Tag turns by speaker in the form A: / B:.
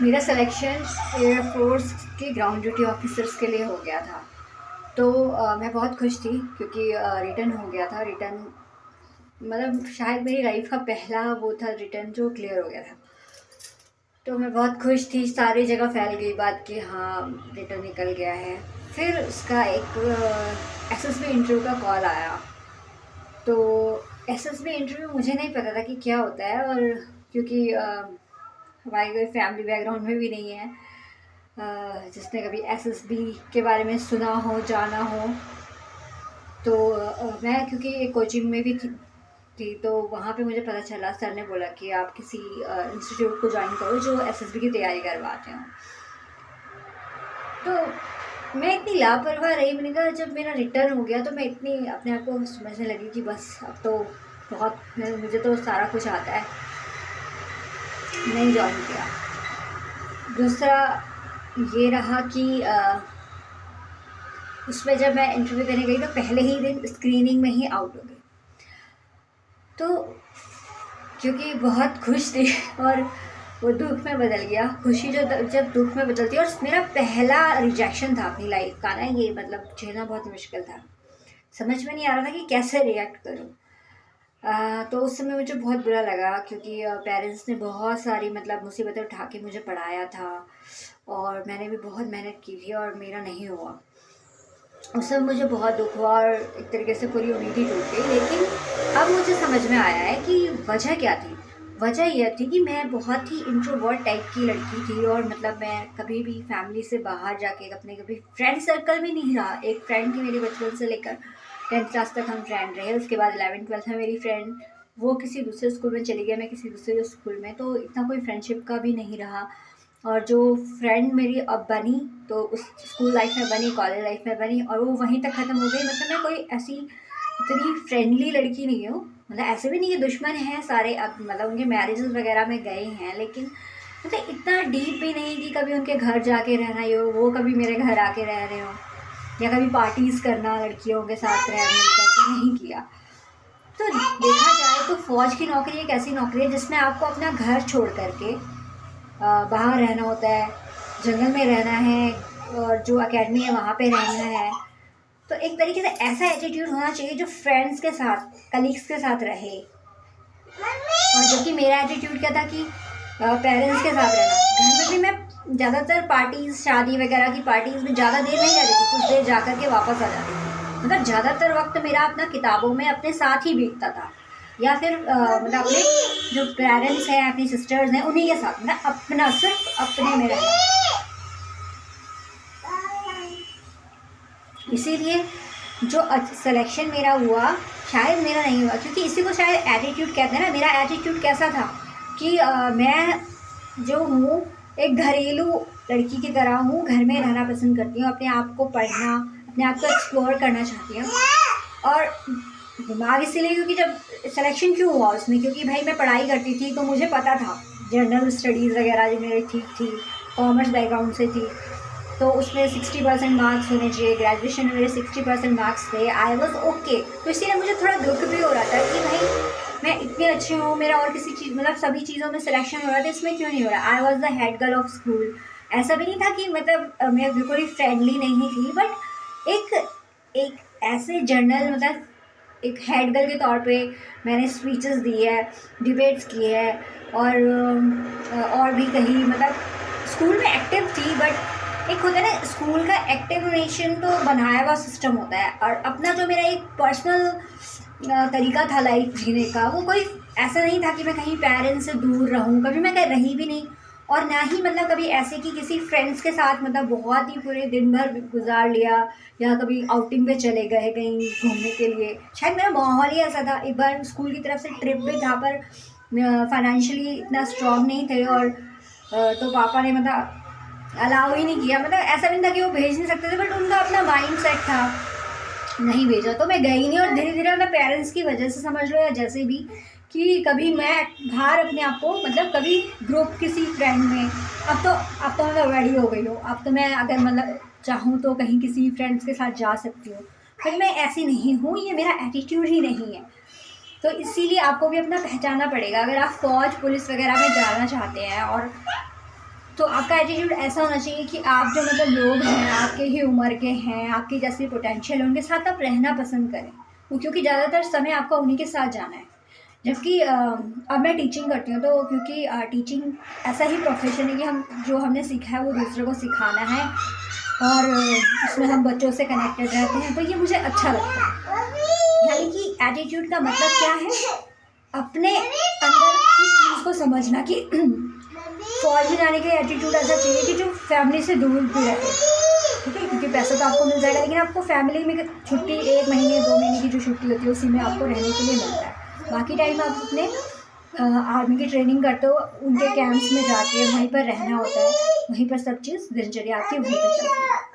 A: मेरा selection air force के ground duty officers के लिए हो गया था। तो मैं बहुत खुश थी क्योंकि रिटर्न हो गया था। रिटर्न मतलब शायद मेरी लाइफ का पहला वो था रिटर्न जो क्लियर हो गया था। तो मैं बहुत खुश थी, सारी जगह फैल गई बात कि हाँ रिटर्न निकल गया है। फिर उसका एक एसएसबी इंटरव्यू का कॉल आया। तो एसएसबी इंटरव्यू मुझे नहीं पता था कि क्या होता है, और क्योंकि हमारी कोई फैमिली बैकग्राउंड में भी नहीं है जिसने कभी एसएसबी के बारे में सुना हो, जाना हो। तो मैं क्योंकि एक कोचिंग में भी थी तो वहाँ पे मुझे पता चला, सर ने बोला कि आप किसी इंस्टीट्यूट को ज्वाइन करो जो एसएसबी की तैयारी करवाते हैं। तो मैं इतनी लापरवाह रही, मैंने कहा जब मेरा रिटर्न हो गया तो मैं इतनी अपने आप को समझने लगी कि बस अब तो बहुत मुझे तो सारा कुछ आता है, नहीं ज्वाइन किया। दूसरा ये रहा कि उसमें जब मैं इंटरव्यू देने गई तो पहले ही दिन स्क्रीनिंग में ही आउट हो गई। तो क्योंकि बहुत खुश थी और वो दुख में बदल गया। खुशी जो जब दुख में बदलती है, और मेरा पहला रिजेक्शन था अपनी लाइफ का ना, ये मतलब झेलना बहुत मुश्किल था। समझ में नहीं आ रहा था कि कैसे रिएक्ट करूँ। तो उस समय मुझे बहुत बुरा लगा क्योंकि पेरेंट्स ने बहुत सारी मतलब मुसीबतें उठा के मुझे पढ़ाया था और मैंने भी बहुत मेहनत की थी और मेरा नहीं हुआ। उस समय मुझे बहुत दुख हुआ और एक तरीके से पूरी उम्मीद ही टूट गई। लेकिन अब मुझे समझ में आया है कि वजह क्या थी। वजह यह थी कि मैं बहुत ही इंट्रोवर्ट टाइप की लड़की थी और मतलब मैं कभी भी फैमिली से बाहर जाके अपने कभी फ्रेंड सर्कल भी नहीं रहा। एक फ्रेंड थी मेरी बचपन से लेकर 10th क्लास तक हम फ्रेंड रहे। उसके बाद 11th 12th में मेरी फ्रेंड वो किसी दूसरे स्कूल में चली गई, मैं किसी दूसरे स्कूल में, तो इतना कोई फ्रेंडशिप का भी नहीं रहा। और जो फ्रेंड मेरी अब बनी तो उस स्कूल लाइफ में बनी, कॉलेज लाइफ में बनी, और वो वहीं तक ख़त्म हो गई। मतलब मैं कोई ऐसी इतनी फ्रेंडली लड़की नहीं हूँ। मतलब ऐसे भी नहीं कि दुश्मन हैं सारे, अब मतलब उनके मैरिजेस वगैरह में गए हैं, लेकिन मतलब इतना डीप भी नहीं कि कभी उनके घर जाके रहना ही हो, वो कभी मेरे घर आके रह रहे हो, या कभी पार्टीज़ करना लड़कियों के साथ रह मिलकर नहीं किया। तो देखा जाए तो फ़ौज की नौकरी एक ऐसी नौकरी है जिसमें आपको अपना घर छोड़ करके बाहर रहना होता है, जंगल में रहना है, और जो एकेडमी है वहाँ पे रहना है। तो एक तरीके से ऐसा एटीट्यूड होना चाहिए जो फ्रेंड्स के साथ, कलीग्स के साथ रहे। और जबकि मेरा एटीट्यूड क्या था कि पेरेंट्स के साथ रहना। घर में भी मैं ज़्यादातर पार्टीज़, शादी वगैरह की पार्टीज़ में ज़्यादा देर नहीं जाती थी, कुछ देर जा कर के वापस आ जाती थी। मतलब ज़्यादातर वक्त मेरा अपना किताबों में अपने साथ ही बीतता था, या फिर मतलब अपने जो पेरेंट्स हैं, अपनी सिस्टर्स हैं, उन्हीं के साथ। मतलब अपना, सिर्फ अपने में रहना। इसीलिए जो सिलेक्शन मेरा हुआ शायद मेरा नहीं हुआ, क्योंकि इसी को शायद एटीट्यूड कहते हैं ना। मेरा एटीट्यूड कैसा था कि मैं जो हूँ एक घरेलू लड़की की तरह हूँ, घर में रहना पसंद करती हूँ, अपने आप को पढ़ना, अपने आप को एक्सप्लोर करना चाहती हूँ। और दिमाग इसीलिए क्योंकि जब सिलेक्शन क्यों हुआ उसमें, क्योंकि भाई मैं पढ़ाई करती थी तो मुझे पता था जनरल स्टडीज़ वगैरह जो मेरी ठीक थी, कॉमर्स बैकग्राउंड से थी, तो उसमें 60% मार्क्स होने चाहिए। ग्रेजुएशन में मेरे 60% मार्क्स थे, आई वॉज ओके। तो इसीलिए मुझे थोड़ा दुख भी हो रहा था कि भाई मैं इतनी अच्छी हूँ, मेरा और किसी चीज़ मतलब सभी चीज़ों में सिलेक्शन हो रहा था, इसमें क्यों नहीं हो रहा। I was the head girl of school. ऐसा भी नहीं था कि मतलब मैं बिल्कुल ही फ्रेंडली नहीं थी, बट एक ऐसे जर्नल मतलब एक हेड गर्ल के तौर पे मैंने स्पीचेस दी है, डिबेट्स की है, और भी कहीं मतलब स्कूल में एक्टिव थी। बट एक होता है ना स्कूल का एक्टिवेशन, तो बनाया हुआ सिस्टम होता है, और अपना जो मेरा एक पर्सनल तरीका था लाइफ जीने का, वो कोई ऐसा नहीं था कि मैं कहीं पेरेंट्स से दूर रहूं। कभी मैं कहीं रही भी नहीं, और ना ही मतलब कभी ऐसे कि किसी फ्रेंड्स के साथ मतलब बहुत ही पूरे दिन भर गुजार लिया, या कभी आउटिंग पे चले गए कहीं घूमने के लिए। शायद मेरा माहौल ही ऐसा था। एक बार स्कूल की तरफ से ट्रिप भी था, पर फाइनेंशियली इतना स्ट्रॉन्ग नहीं थे, और तो पापा ने मतलब अलाउ ही नहीं किया। मतलब ऐसा नहीं था कि वो भेज नहीं सकते थे, बट उनका अपना माइंड सेट था, नहीं भेजा। तो मैं गई नहीं, और धीरे धीरे मैं पेरेंट्स की वजह से समझ लो या जैसे भी, कि कभी मैं बाहर अपने आप को मतलब कभी ग्रुप किसी फ्रेंड में, अब तो मैं बड़ी हो गई हूँ, अब तो मैं अगर मतलब चाहूँ तो कहीं किसी फ्रेंड्स के साथ जा सकती हूँ, फिर मैं ऐसी नहीं हूँ, ये मेरा एटीट्यूड ही नहीं है। तो इसीलिए आपको भी अपना पहचानना पड़ेगा। अगर आप फौज, पुलिस वगैरह में जाना चाहते हैं और तो आपका एटीट्यूड ऐसा होना चाहिए कि आप जो मतलब लोग हैं आपके ही उम्र के हैं, आपकी जैसी पोटेंशियल है, उनके साथ आप रहना पसंद करें, क्योंकि ज़्यादातर समय आपका उन्हीं के साथ जाना है। जबकि अब मैं टीचिंग करती हूँ, तो क्योंकि टीचिंग ऐसा ही प्रोफेशन है कि हम जो हमने सीखा है वो दूसरे को सिखाना है, और उसमें हम बच्चों से कनेक्टेड रहते हैं, तो ये मुझे अच्छा लगता है। यानी कि एटीट्यूड का मतलब क्या है, अपने अंदर की चीज़ को समझना कि फौज में जाने के लिए एटीट्यूड ऐसा चाहिए कि जो फैमिली से दूर भी रहे, ठीक है, क्योंकि पैसा तो आपको मिल जाएगा, लेकिन आपको फैमिली में छुट्टी 1 महीने 2 महीने की जो छुट्टी होती है उसी में आपको रहने के लिए मिलता है। बाकी टाइम आप अपने आर्मी की ट्रेनिंग करते हो, उनके कैंप्स में जाके वहीं पर रहना होता है, वहीं पर सब चीज़ दिनचर्या आपकी वहीं पर चलती है।